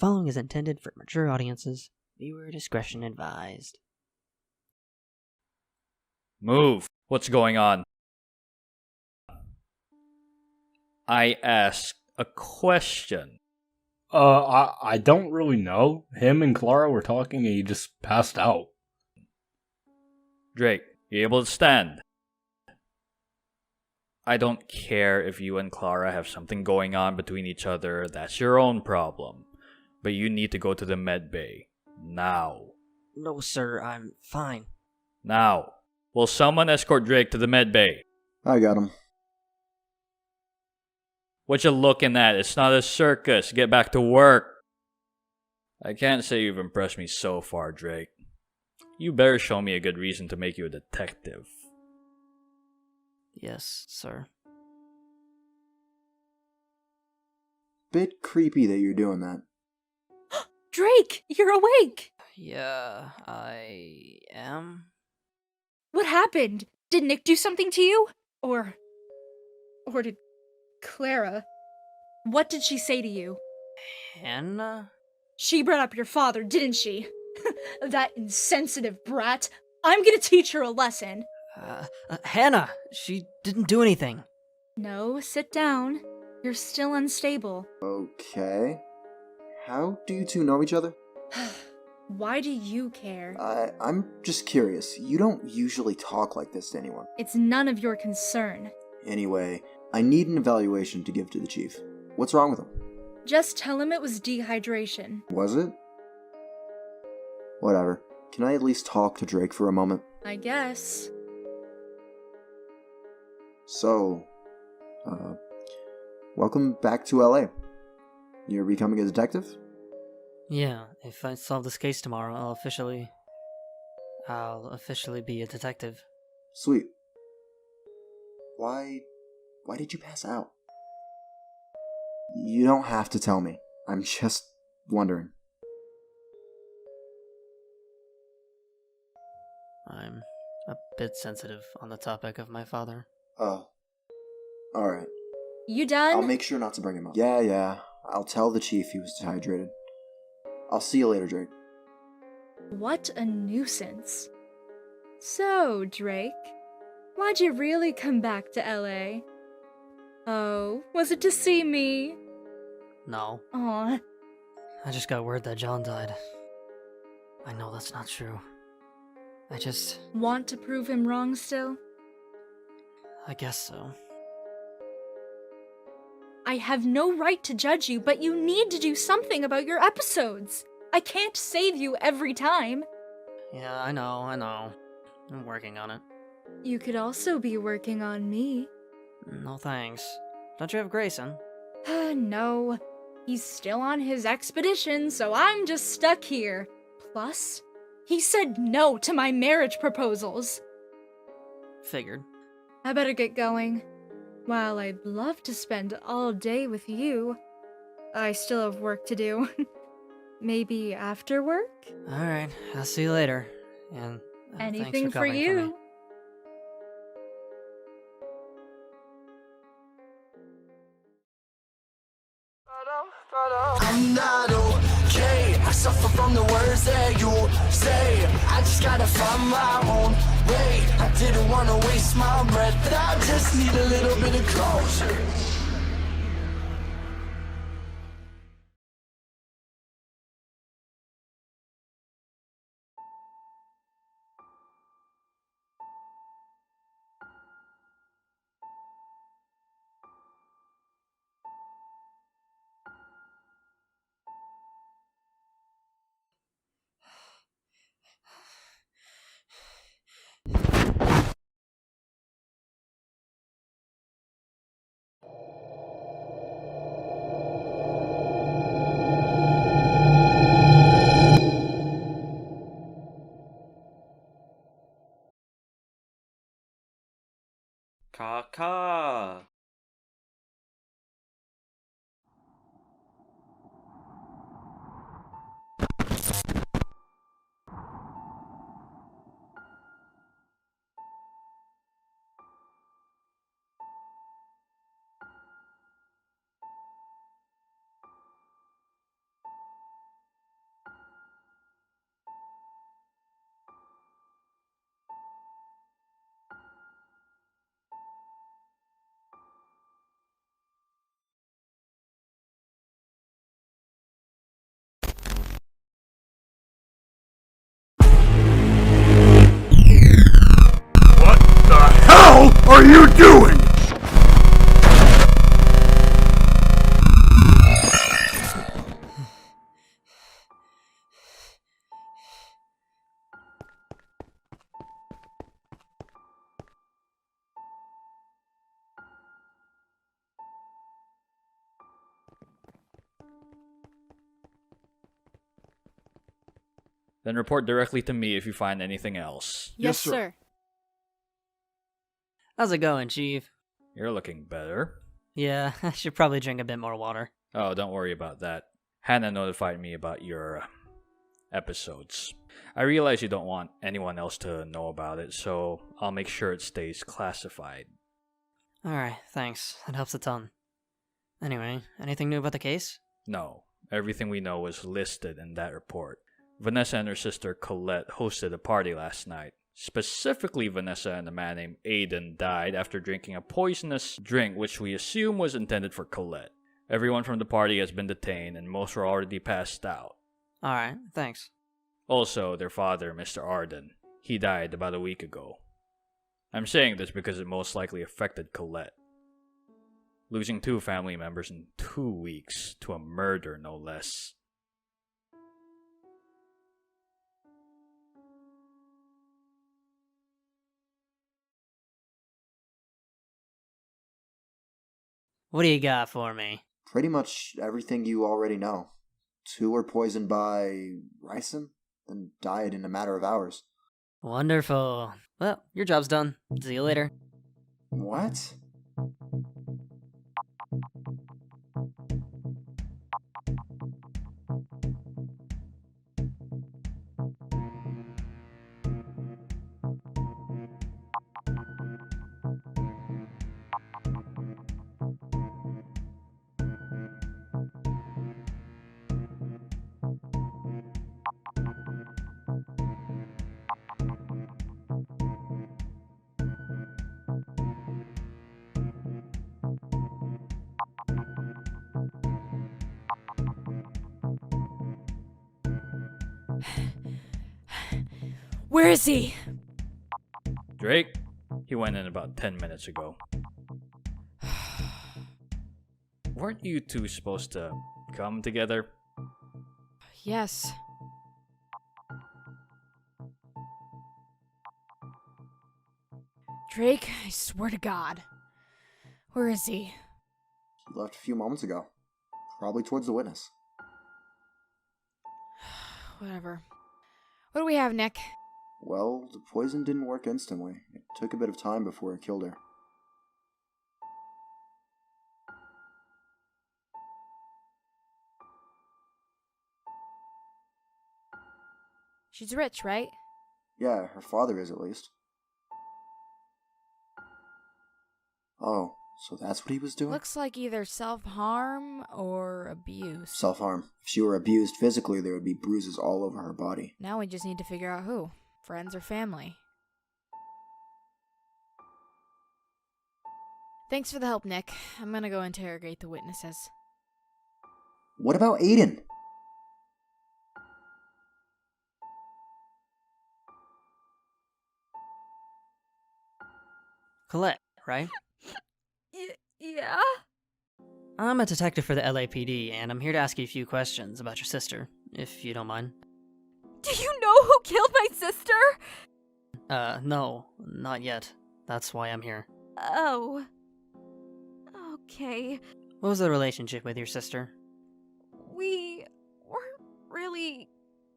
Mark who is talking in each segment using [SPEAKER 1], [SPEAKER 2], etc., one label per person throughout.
[SPEAKER 1] following is intended for mature audiences. Viewer discretion advised.
[SPEAKER 2] Move! What's going on? I asked a question.
[SPEAKER 3] I don't really know. Him and Clara were talking and he just passed out.
[SPEAKER 2] Drake, you able to stand? I don't care if you and Clara have something going on between each other. That's your own problem. But you need to go to the med bay. Now.
[SPEAKER 1] No, sir, I'm fine.
[SPEAKER 2] Now. Will someone escort Drake to the med bay?
[SPEAKER 4] I got him.
[SPEAKER 2] What you looking at? It's not a circus. Get back to work. I can't say you've impressed me so far, Drake. You better show me a good reason to make you a detective.
[SPEAKER 1] Yes, sir.
[SPEAKER 4] Bit creepy that you're doing that.
[SPEAKER 5] Drake, you're awake!
[SPEAKER 1] Yeah, I am?
[SPEAKER 5] What happened? Did Nick do something to you? Or did Clara? What did she say to you?
[SPEAKER 1] Hannah?
[SPEAKER 5] She brought up your father, didn't she? That insensitive brat. I'm gonna teach her a lesson.
[SPEAKER 1] Hannah! She didn't do anything.
[SPEAKER 5] No, sit down. You're still unstable.
[SPEAKER 4] Okay. How do you two know each other?
[SPEAKER 5] Why do you care?
[SPEAKER 4] I'm just curious. You don't usually talk like this to anyone.
[SPEAKER 5] It's none of your concern.
[SPEAKER 4] Anyway, I need an evaluation to give to the chief. What's wrong with him?
[SPEAKER 5] Just tell him it was dehydration.
[SPEAKER 4] Was it? Whatever. Can I at least talk to Drake for a moment?
[SPEAKER 5] I guess.
[SPEAKER 4] So, welcome back to LA. You're becoming a detective?
[SPEAKER 1] Yeah, if I solve this case tomorrow, I'll officially be a detective.
[SPEAKER 4] Sweet. Why did you pass out? You don't have to tell me. I'm just wondering.
[SPEAKER 1] I'm a bit sensitive on the topic of my father.
[SPEAKER 4] Oh. Alright.
[SPEAKER 5] You done?
[SPEAKER 4] I'll make sure not to bring him up. Yeah. I'll tell the chief he was dehydrated. I'll see you later, Drake.
[SPEAKER 5] What a nuisance. So, Drake, why'd you really come back to LA? Oh, was it to see me?
[SPEAKER 1] No.
[SPEAKER 5] Aw.
[SPEAKER 1] I just got word that John died. I know that's not true. I just...
[SPEAKER 5] Want to prove him wrong still?
[SPEAKER 1] I guess so.
[SPEAKER 5] I have no right to judge you, but you need to do something about your episodes. I can't save you every time.
[SPEAKER 1] Yeah, I know. I'm working on it.
[SPEAKER 5] You could also be working on me.
[SPEAKER 1] No thanks. Don't you have Grayson?
[SPEAKER 5] No. He's still on his expedition, so I'm just stuck here. Plus, he said no to my marriage proposals.
[SPEAKER 1] Figured.
[SPEAKER 5] I better get going. While I'd love to spend all day with you, I still have work to do. Maybe after work?
[SPEAKER 1] Alright, I'll see you later. And
[SPEAKER 5] Anything
[SPEAKER 1] thanks
[SPEAKER 5] for
[SPEAKER 1] covering
[SPEAKER 5] you.
[SPEAKER 1] me.
[SPEAKER 6] I'm not okay. I suffer from the words that you say. I just gotta find my own way. I didn't wanna waste my breath, but I just need a little bit of closure.
[SPEAKER 7] Kaka.
[SPEAKER 2] Then report directly to me if you find anything else.
[SPEAKER 3] Yes, sir.
[SPEAKER 1] How's it going, Chief?
[SPEAKER 2] You're looking better.
[SPEAKER 1] Yeah, I should probably drink a bit more water.
[SPEAKER 2] Oh, don't worry about that. Hannah notified me about your episodes. I realize you don't want anyone else to know about it, so I'll make sure it stays classified.
[SPEAKER 1] Alright, thanks. That helps a ton. Anyway, anything new about the case?
[SPEAKER 2] No, everything we know was listed in that report. Vanessa and her sister Colette hosted a party last night. Specifically, Vanessa and a man named Aiden died after drinking a poisonous drink which we assume was intended for Colette. Everyone from the party has been detained and most were already passed out.
[SPEAKER 1] Alright, thanks.
[SPEAKER 2] Also, their father, Mr. Arden, he died about a week ago. I'm saying this because it most likely affected Colette. Losing 2 family members in 2 weeks to a murder, no less.
[SPEAKER 1] What do you got for me?
[SPEAKER 4] Pretty much everything you already know. 2 were poisoned by ricin, then died in a matter of hours.
[SPEAKER 1] Wonderful. Well, your job's done. See you later.
[SPEAKER 4] What?
[SPEAKER 7] Where is he?
[SPEAKER 2] Drake? He went in about 10 minutes ago. Weren't you 2 supposed to come together?
[SPEAKER 7] Yes. Drake, I swear to God. Where is he?
[SPEAKER 4] He left a few moments ago. Probably towards the witness.
[SPEAKER 7] Whatever. What do we have, Nick?
[SPEAKER 4] Well, the poison didn't work instantly. It took a bit of time before it killed her.
[SPEAKER 7] She's rich, right?
[SPEAKER 4] Yeah, her father is at least. Oh, so that's what he was doing?
[SPEAKER 7] Looks like either self-harm or abuse.
[SPEAKER 4] Self-harm. If she were abused physically, there would be bruises all over her body.
[SPEAKER 7] Now we just need to figure out who. Friends or family. Thanks for the help, Nick. I'm gonna go interrogate the witnesses.
[SPEAKER 4] What about Aiden?
[SPEAKER 1] Colette, right?
[SPEAKER 5] Yeah?
[SPEAKER 1] I'm a detective for the LAPD, and I'm here to ask you a few questions about your sister, if you don't mind.
[SPEAKER 5] Do you know who killed my sister?
[SPEAKER 1] No, not yet. That's why I'm here.
[SPEAKER 5] Oh. Okay.
[SPEAKER 1] What was the relationship with your sister?
[SPEAKER 5] We weren't really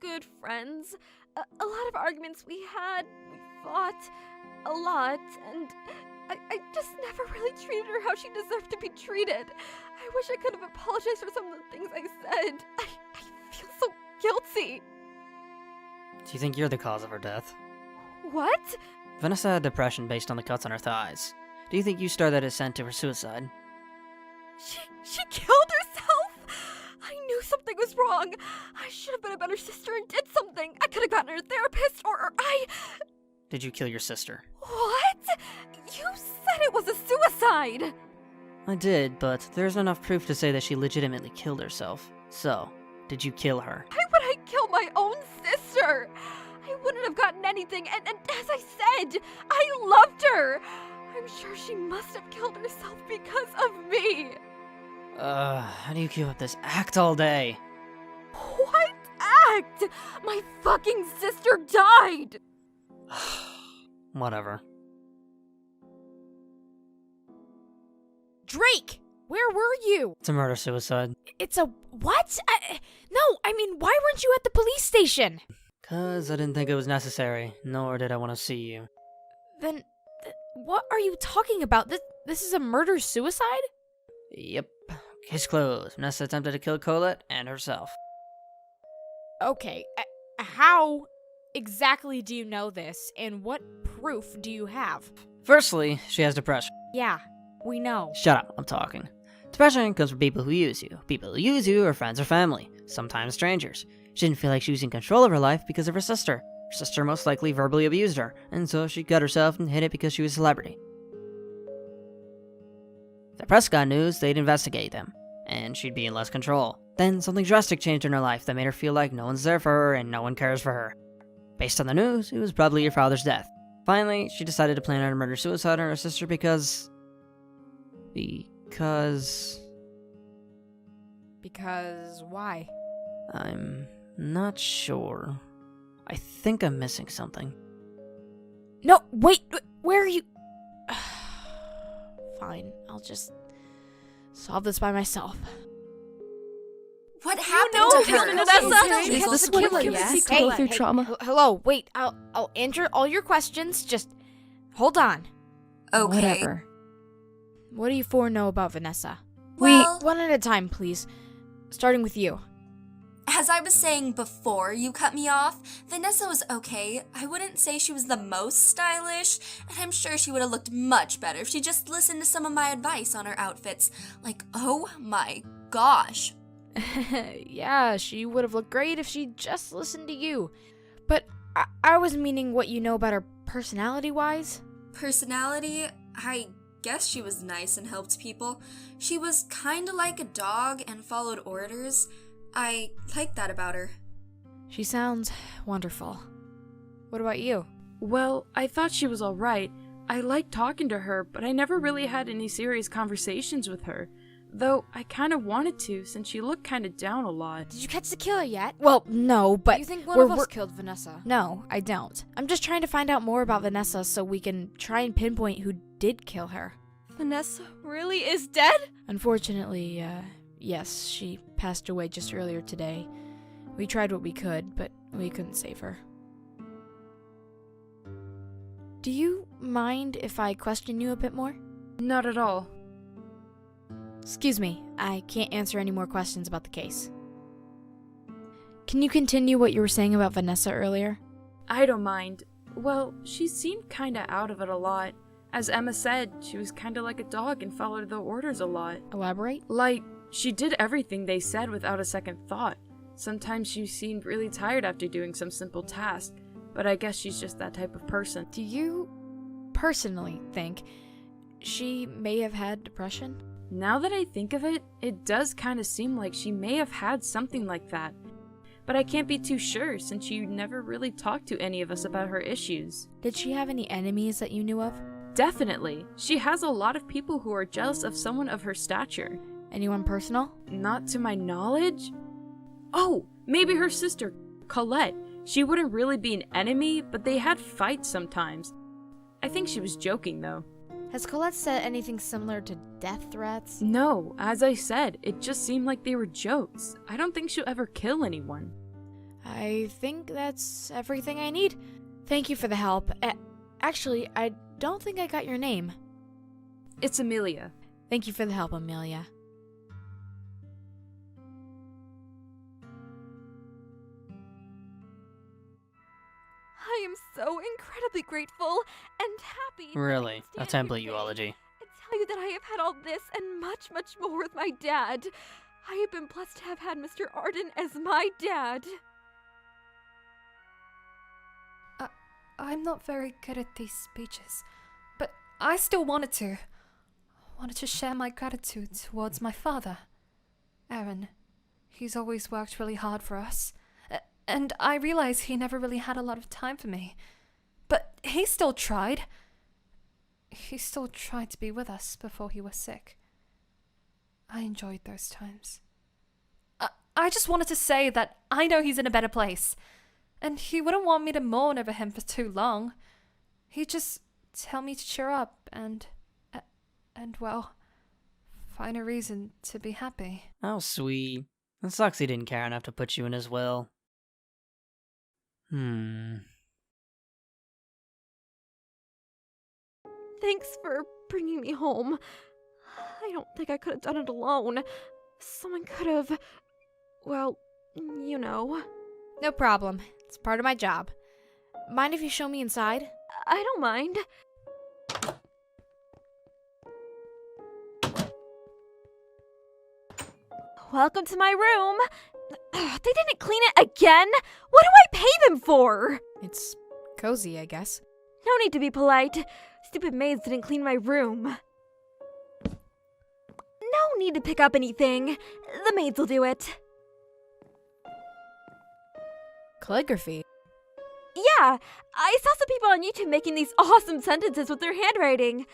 [SPEAKER 5] good friends. A lot of arguments we had. We fought a lot, and I just never really treated her how she deserved to be treated. I wish I could have apologized for some of the things I said. I feel so guilty.
[SPEAKER 1] Do you think you're the cause of her death?
[SPEAKER 5] What?
[SPEAKER 1] Vanessa had depression based on the cuts on her thighs. Do you think you started that ascent to her suicide?
[SPEAKER 5] She killed herself? I knew something was wrong. I should have been a better sister and did something. I could have gotten her a therapist, or I...
[SPEAKER 1] Did you kill your sister?
[SPEAKER 5] What? You said it was a suicide!
[SPEAKER 1] I did, but there's enough proof to say that she legitimately killed herself. So, did you kill her?
[SPEAKER 5] Why would I kill my own sister? I wouldn't have gotten anything, and as I said, I loved her! I'm sure she must have killed herself because of me!
[SPEAKER 1] How do you keep up this act all day?
[SPEAKER 5] What act? My fucking sister died!
[SPEAKER 1] Whatever.
[SPEAKER 7] Drake! Where were you?
[SPEAKER 1] It's a murder-suicide.
[SPEAKER 7] It's a what? No, I mean, why weren't you at the police station?
[SPEAKER 1] 'Cause I didn't think it was necessary, nor did I want to see you.
[SPEAKER 7] Then, what are you talking about? This is a murder-suicide?
[SPEAKER 1] Yep. Case closed. Vanessa attempted to kill Colette and herself.
[SPEAKER 7] Okay, how exactly do you know this, and what proof do you have?
[SPEAKER 1] Firstly, she has depression.
[SPEAKER 7] Yeah, we know.
[SPEAKER 1] Shut up, I'm talking. Depression comes from people who use you. People who use you are friends or family, sometimes strangers. She didn't feel like she was in control of her life because of her sister. Her sister most likely verbally abused her, and so she cut herself and hid it because she was a celebrity. If the press got news, they'd investigate them, and she'd be in less control. Then something drastic changed in her life that made her feel like no one's there for her and no one cares for her. Based on the news, it was probably your father's death. Finally, she decided to plan out a murder-suicide on her sister because... Because
[SPEAKER 7] why?
[SPEAKER 1] I'm not sure. I think I'm missing something.
[SPEAKER 7] No, wait, where are you? Fine, I'll just solve this by myself.
[SPEAKER 8] What happened
[SPEAKER 5] know
[SPEAKER 8] to her?
[SPEAKER 5] Vanessa?
[SPEAKER 8] Is this what it means to go through trauma?
[SPEAKER 7] Hello, wait, I'll answer all your questions, just hold on.
[SPEAKER 8] Okay.
[SPEAKER 7] Whatever. What do you four know about Vanessa?
[SPEAKER 8] Well-
[SPEAKER 7] One at a time, please. Starting with you.
[SPEAKER 8] As I was saying before you cut me off, Vanessa was okay. I wouldn't say she was the most stylish, and I'm sure she would have looked much better if she just listened to some of my advice on her outfits. Like, oh my gosh.
[SPEAKER 7] Yeah, she would have looked great if she just listened to you. But I was meaning what you know about her personality-wise.
[SPEAKER 8] Personality? I guess she was nice and helped people. She was kinda like a dog and followed orders. I like that about her.
[SPEAKER 7] She sounds wonderful. What about you?
[SPEAKER 9] Well, I thought she was alright. I liked talking to her, but I never really had any serious conversations with her. Though I kind of wanted to, since she looked kind of down a lot.
[SPEAKER 7] Did you catch the killer yet? Well, no, but...
[SPEAKER 5] You think one of us
[SPEAKER 7] we're-
[SPEAKER 5] killed Vanessa?
[SPEAKER 7] No, I don't. I'm just trying to find out more about Vanessa so we can try and pinpoint who did kill her.
[SPEAKER 5] Vanessa really is dead?
[SPEAKER 7] Unfortunately, yes, she passed away just earlier today. We tried what we could, but we couldn't save her. Do you mind if I question you a bit more?
[SPEAKER 9] Not at all.
[SPEAKER 7] Excuse me, I can't answer any more questions about the case. Can you continue what you were saying about Vanessa earlier?
[SPEAKER 9] I don't mind. Well, she seemed kinda out of it a lot. As Emma said, she was kinda like a dog and followed the orders a lot.
[SPEAKER 7] Elaborate?
[SPEAKER 9] Like, she did everything they said without a second thought. Sometimes she seemed really tired after doing some simple task, but I guess she's just that type of person.
[SPEAKER 7] Do you personally think she may have had depression?
[SPEAKER 9] Now that I think of it, it does kinda seem like she may have had something like that. But I can't be too sure since she never really talked to any of us about her issues.
[SPEAKER 7] Did she have any enemies that you knew of?
[SPEAKER 9] Definitely. She has a lot of people who are jealous of someone of her stature.
[SPEAKER 7] Anyone personal?
[SPEAKER 9] Not to my knowledge. Oh, maybe her sister, Colette. She wouldn't really be an enemy, but they had fights sometimes. I think she was joking though.
[SPEAKER 7] Has Colette said anything similar to death threats?
[SPEAKER 9] No, as I said, it just seemed like they were jokes. I don't think she'll ever kill anyone.
[SPEAKER 7] I think that's everything I need. Thank you for the help. Actually, I don't think I got your name.
[SPEAKER 9] It's Amelia.
[SPEAKER 7] Thank you for the help, Amelia.
[SPEAKER 5] I am so incredibly grateful and happy.
[SPEAKER 1] Really, a
[SPEAKER 5] that I can stand
[SPEAKER 1] template
[SPEAKER 5] here
[SPEAKER 1] eulogy.
[SPEAKER 5] today and tell you that I have had all this and much, much more with my dad. I have been blessed to have had Mr. Arden as my dad.
[SPEAKER 10] I'm not very good at these speeches, but I still wanted to share my gratitude towards my father, Aaron. He's always worked really hard for us, and I realize he never really had a lot of time for me, but he still tried. He still tried to be with us before he was sick. I enjoyed those times. I just wanted to say that I know he's in a better place. And he wouldn't want me to mourn over him for too long. He'd just tell me to cheer up and well, find a reason to be happy.
[SPEAKER 1] How sweet. It sucks he didn't care enough to put you in his will.
[SPEAKER 5] Thanks for bringing me home. I don't think I could have done it alone. Someone could have... well, you know.
[SPEAKER 7] No problem. It's part of my job. Mind if you show me inside?
[SPEAKER 5] I don't mind. Welcome to my room. They didn't clean it again? What do I pay them for?
[SPEAKER 7] It's cozy, I guess.
[SPEAKER 5] No need to be polite. Stupid maids didn't clean my room. No need to pick up anything. The maids will do it.
[SPEAKER 7] Calligraphy.
[SPEAKER 5] Yeah, I saw some people on YouTube making these awesome sentences with their handwriting.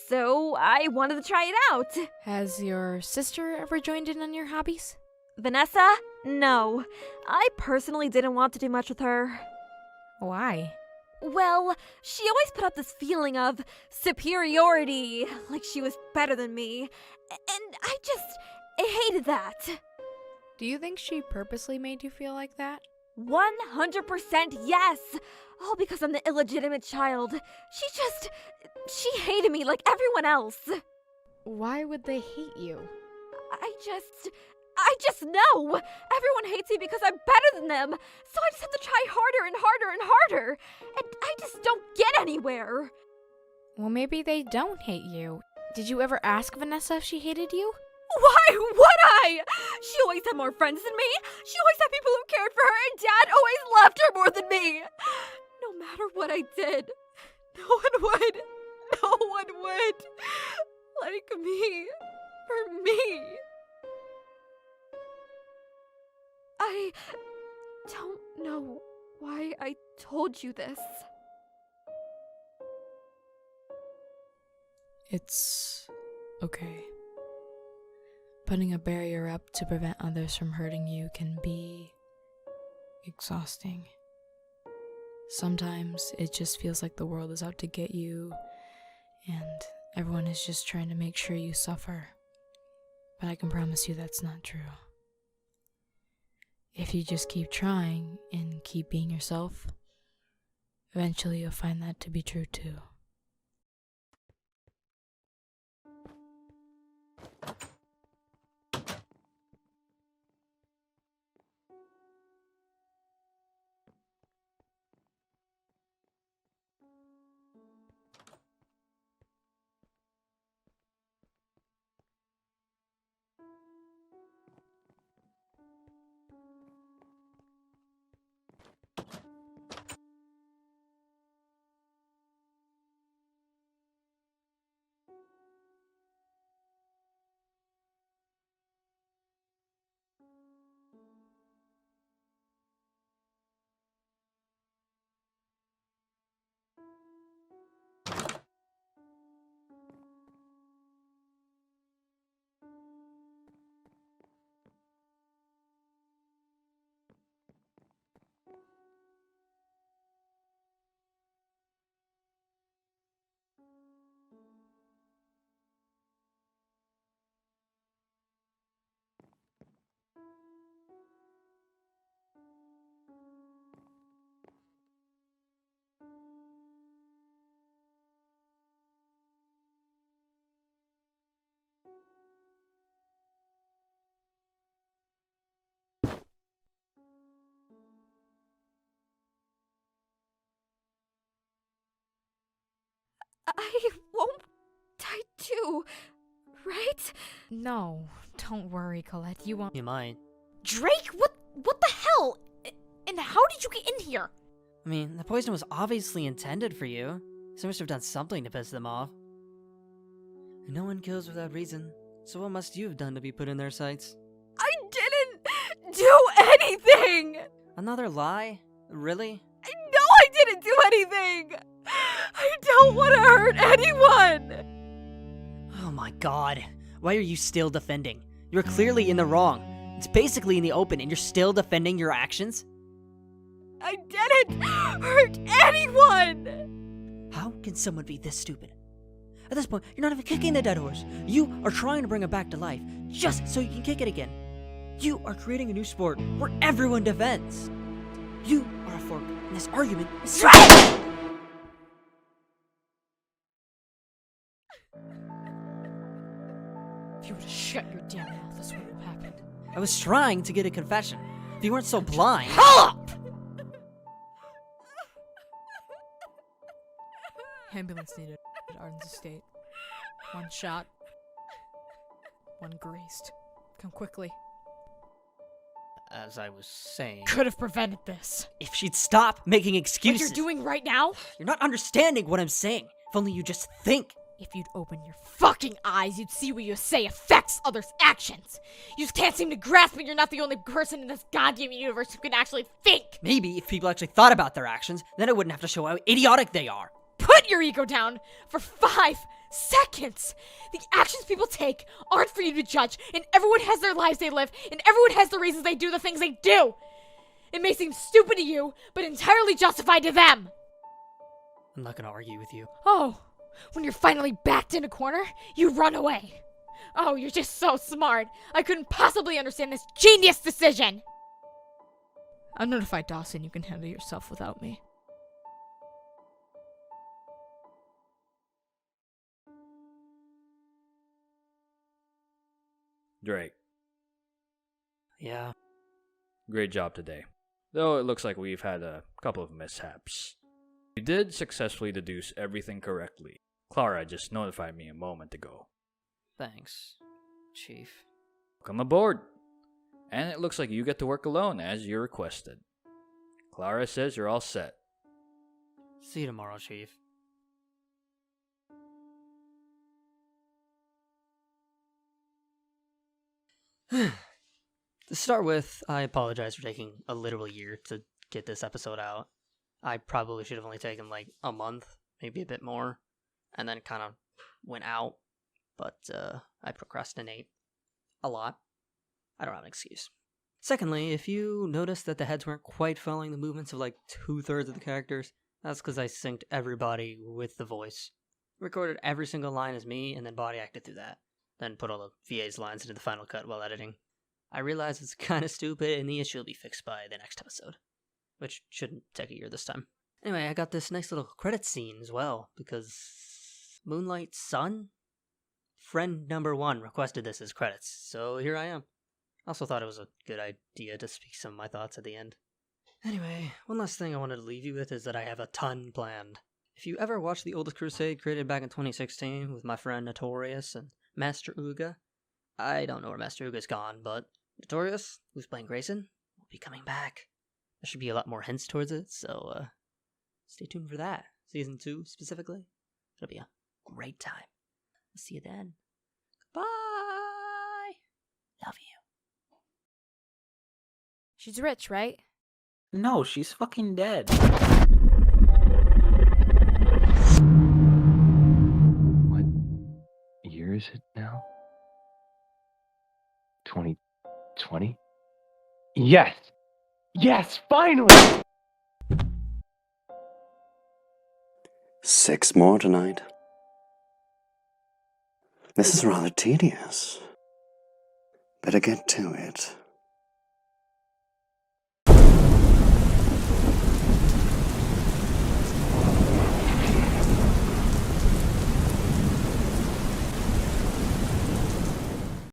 [SPEAKER 5] So I wanted to try it out.
[SPEAKER 7] Has your sister ever joined in on your hobbies?
[SPEAKER 5] Vanessa? No. I personally didn't want to do much with her.
[SPEAKER 7] Why?
[SPEAKER 5] Well, she always put up this feeling of superiority, like she was better than me. And I hated that.
[SPEAKER 7] Do you think she purposely made you feel like that?
[SPEAKER 5] 100% yes! All because I'm the illegitimate child. She hated me like everyone else.
[SPEAKER 7] Why would they hate you?
[SPEAKER 5] I just know! Everyone hates me because I'm better than them, so I just have to try harder and harder and harder, and I just don't get anywhere.
[SPEAKER 7] Well, maybe they don't hate you. Did you ever ask Vanessa if she hated you?
[SPEAKER 5] Why would I? She always had more friends than me. She always had people who cared for her, and Dad always loved her more than me. No matter what I did, no one would like me for me. I don't know why I told you this.
[SPEAKER 7] It's okay. Putting a barrier up to prevent others from hurting you can be exhausting. Sometimes it just feels like the world is out to get you, and everyone is just trying to make sure you suffer. But I can promise you that's not true. If you just keep trying and keep being yourself, eventually you'll find that to be true too.
[SPEAKER 5] I won't die too, right?
[SPEAKER 7] No, don't worry, Colette. You won't.
[SPEAKER 1] You might.
[SPEAKER 7] Drake, what the hell? And how did you get in here?
[SPEAKER 1] I mean, the poison was obviously intended for you. So must have done something to piss them off. And no one kills without reason. So what must you have done to be put in their sights?
[SPEAKER 5] I didn't do anything!
[SPEAKER 1] Another lie? Really?
[SPEAKER 5] No, I didn't do anything! I don't want to hurt anyone!
[SPEAKER 1] Oh my god. Why are you still defending? You're clearly in the wrong. It's basically in the open and you're still defending your actions?
[SPEAKER 5] I didn't hurt anyone!
[SPEAKER 1] How can someone be this stupid? At this point, you're not even kicking the dead horse. You are trying to bring it back to life, just so you can kick it again. You are creating a new sport where everyone defends. You are a fork, and this argument is
[SPEAKER 11] If you would have shut your damn mouth, this wouldn't have happened.
[SPEAKER 1] I was trying to get a confession. If you weren't so blind.
[SPEAKER 11] Up! Ambulance needed at Arden's estate. One shot. One grazed. Come quickly.
[SPEAKER 1] As I was saying,
[SPEAKER 11] Could have prevented this.
[SPEAKER 1] if she'd stop making
[SPEAKER 11] What
[SPEAKER 1] excuses.
[SPEAKER 11] you're doing right now?
[SPEAKER 1] You're not understanding what I'm saying. If only you just think.
[SPEAKER 11] If you'd open your fucking eyes, you'd see what you say affects others' actions. You just can't seem to grasp it. You're not the only person in this goddamn universe who can actually think.
[SPEAKER 1] Maybe if people actually thought about their actions, then it wouldn't have to show how idiotic they are.
[SPEAKER 11] Put your ego down for 5 seconds. The actions people take aren't for you to judge, and everyone has their lives they live, and everyone has the reasons they do the things they do. It may seem stupid to you, but entirely justified to them.
[SPEAKER 1] I'm not gonna argue with you.
[SPEAKER 11] Oh, when you're finally backed in a corner, you run away. Oh, you're just so smart. I couldn't possibly understand this genius decision. I'll notify Dawson you can handle yourself without me.
[SPEAKER 2] Drake,
[SPEAKER 1] Yeah.
[SPEAKER 2] great job today. Though it looks like we've had a couple of mishaps. You did successfully deduce everything correctly. Clara just notified me a moment ago.
[SPEAKER 1] Thanks, Chief.
[SPEAKER 2] Come aboard. And it looks like you get to work alone as you requested. Clara says you're all set.
[SPEAKER 1] See you tomorrow, Chief. To start with, I apologize for taking a literal year to get this episode out. I probably should have only taken like a month, maybe a bit more, and then it kind of went out. But I procrastinate a lot. I don't have an excuse. Secondly, if you notice that the heads weren't quite following the movements of like 2/3 of the characters, that's because I synced everybody with the voice. Recorded every single line as me, and then body acted through that. Then put all the VA's lines into the final cut while editing. I realize it's kind of stupid, and the issue will be fixed by the next episode. Which shouldn't take a year this time. Anyway, I got this nice little credit scene as well, because Moonlight Sun? Friend number 1 requested this as credits, so here I am. I also thought it was a good idea to speak some of my thoughts at the end. Anyway, one last thing I wanted to leave you with is that I have a ton planned. If you ever watched the oldest Crusade created back in 2016 with my friend Notorious and Master Uga, I don't know where Master Uga's gone, but Notorious, who's playing Grayson, will be coming back. There should be a lot more hints towards it, so stay tuned for that. Season 2 specifically. It'll be a great time. I'll see you then. Goodbye! Love you.
[SPEAKER 11] She's rich, right?
[SPEAKER 12] No, she's fucking dead. What year is it now? 2020? Yes! Yes, finally!
[SPEAKER 13] 6 more tonight. This is rather tedious. Better get to it.